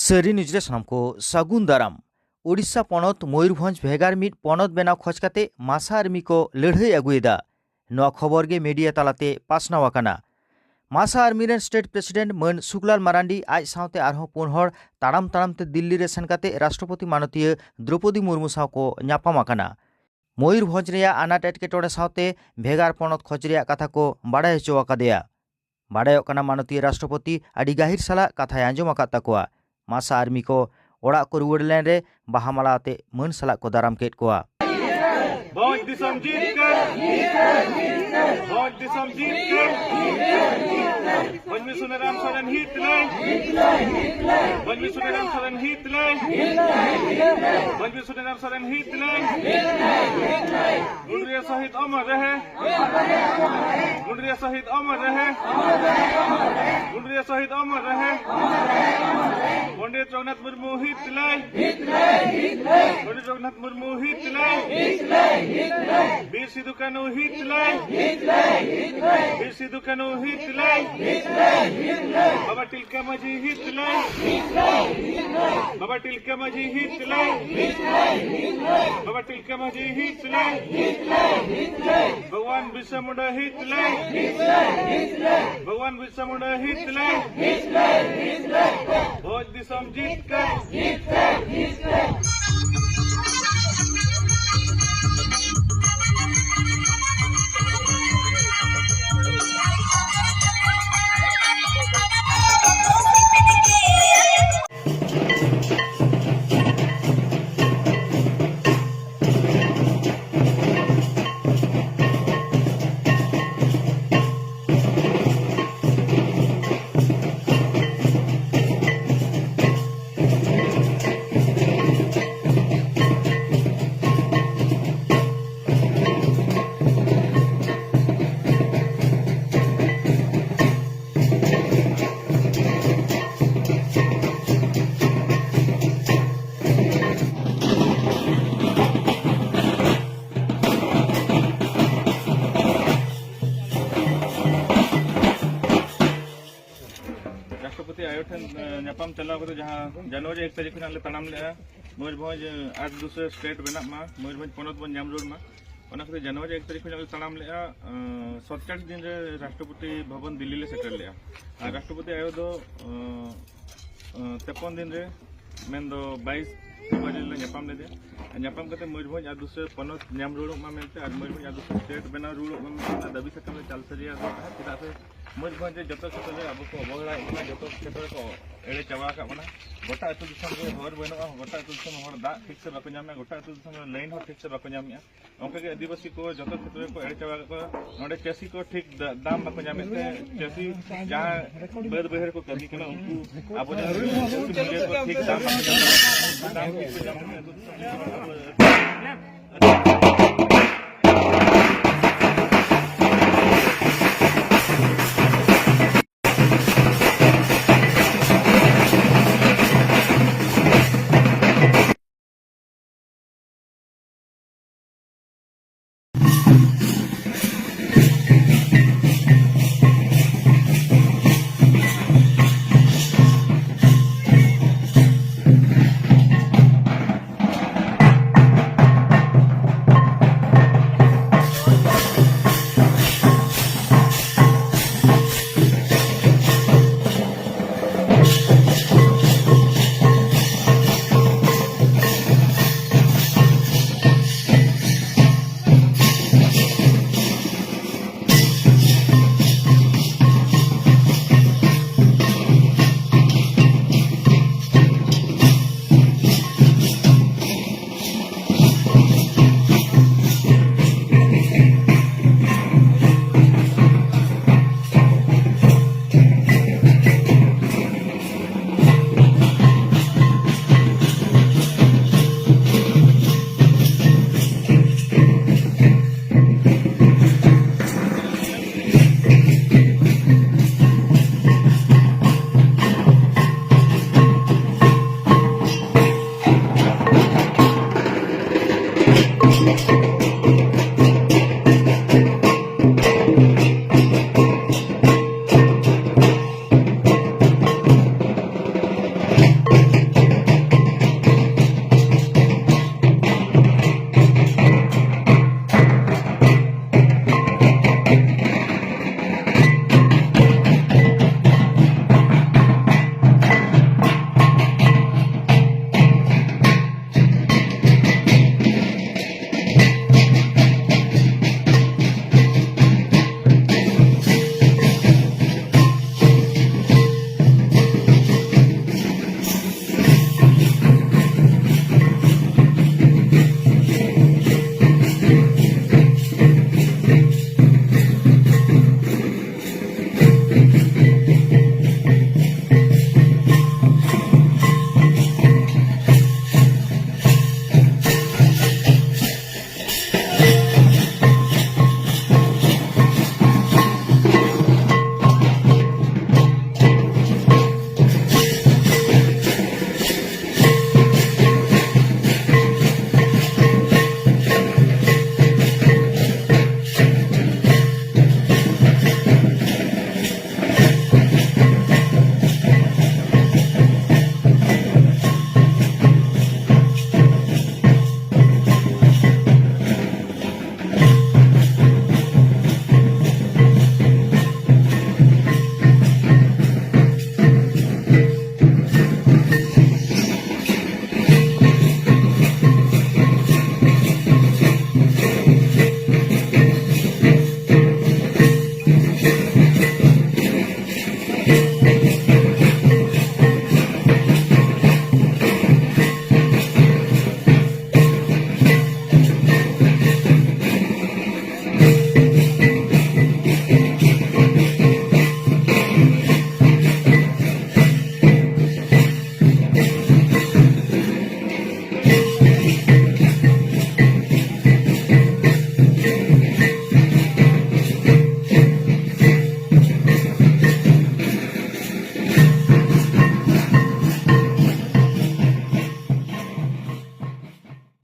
ᱥᱟᱹᱨᱤ ᱱᱤᱭᱩᱡᱽ ᱨᱮ ᱥᱟᱱᱟᱢᱠᱳ ᱥᱟᱹᱜᱩᱱ ᱫᱟᱨᱟᱢ। ओडिशा पनत मयूरभंज भेगार मिट पनत बेनाव खोज काते मासा आर्मी को लड़ाई अगुएदा। नोआ खबर गे मीडिया तालाते पासनाव आकाना। मासा आर्मी रेन स्टेट प्रेसिडेंट मन सुखलाल मारांडी आज सावते आरहों पुन हर ताड़ाम ताड़ामते दिल्ली रे सेन काते राष्ट्रपति माननीय द्रौपदी मुर्मू साव को ᱧᱟᱯᱟᱢ आकाना। मयूरभंज रेयᱟᱜ आनाट एटकेटोड़े सावते भेगार पनत खोज रेयᱟᱜ कथा को बाड़ाय हचो आकादेया। बाड़ायोग काना माननीय राष्ट्रपति आडी गाहिर साला कथाय आंजम आकाद ताकोआ। मासा आर्मी को ओड़ा को रुवाड़ लेन रे बाहा माला आते मन साला को दाराम केट कोआ। भोज दिसम जीत कर भोज दिसम जीत कर बनमी सुनेराम सरन हित ले बनमी सुनेराम सरन हित ले बनमी सुनेराम सरन हित ले गुंडरिया सहित अमर रहे गुंडरिया सहित अमर रहे गुंडरिया सहित अमर रहे पंडित रघुनाथ मुर्मू हित ले पंडित रघुनाथ मुर्मू हित ले वीर सिद्धू कानू हित ले वीर सिद्धू कानू हित ले बाबा टिलका माझी हित ले बाबा टिलका माझी हित ले बाबा टिलका माझी हित ले भगवान बिरसा मुंडा हित ले भगवान बिरसा मुंडा हित ले भोज दिसम जीत कर ᱧᱟᱯᱟᱢ ᱪᱟᱞᱟᱣ ᱠᱟᱛᱮ ᱡᱟᱦᱟᱸ ᱡᱟᱱᱩᱣᱟᱨᱤ 1 तारीख ᱠᱷᱚᱱᱟᱜ ᱞᱮ ᱛᱟᱲᱟᱢ ᱞᱮᱜᱼᱟ ᱢᱚᱭᱩᱨᱵᱷᱚᱸᱡᱽ ᱟᱨ ᱫᱩᱥᱨᱟ ᱥᱴᱮᱴ ᱵᱮᱱᱟᱜ ᱢᱟ ᱢᱚᱭᱩᱨᱵᱷᱚᱸᱡᱽ ᱯᱚᱱᱚᱛ ᱵᱚᱱ ᱧᱟᱢ ᱨᱩᱣᱟᱹᱲ ᱢᱟ ᱚᱱᱟ ᱠᱷᱟᱹᱛᱤᱨ ᱡᱟᱱᱩᱣᱟᱨᱤ 1 तारीख ᱠᱷᱚᱱᱟᱜ ᱞᱮ ᱛᱟᱲᱟᱢ ᱞᱮᱜᱼᱟ 47 दिन रे राष्ट्रपति भवन दिल्ली ले सेटल लेआ और राष्ट्रपति आयो दो 53 दिन रे मेन दो 22 फरवरी ले ᱧᱟᱯᱟᱢ लेदे ᱧᱟᱯᱟᱢ कते मयूरभंज आर दूसरे पनत ᱧᱟᱢ ᱨᱩᱣᱟᱹᱲᱚᱜ मा मेनते और मयूरभंज आर दूसरे स्टेट बेना ᱨᱩᱣᱟᱹᱲᱚᱜ मा मेनते दाबी सकाम ले चाल सरिया दो चेदा से मयूरभंज जतो क्षेत्र रे अब को अवहेला इतना जतो क्षेत्र को एड़े चावा का बना गोटा अतु दिसम रे हर बनुआ गोटा अतु दिसम हर दा ठीक से बाको ᱧᱟᱢᱟ गोटा अतु दिसम लाइन हो ठीक से बाको ᱧᱟᱢया ओंकागे आदिवासी को जतो क्षेत्र को एड़े चावा को नोडे चासी को ठीक दाम बाको ᱧᱟᱢᱮ ते चासी जहां बेद बहर को कमी कना उनको अब को ठीक दाम बाको ᱧᱟᱢᱟ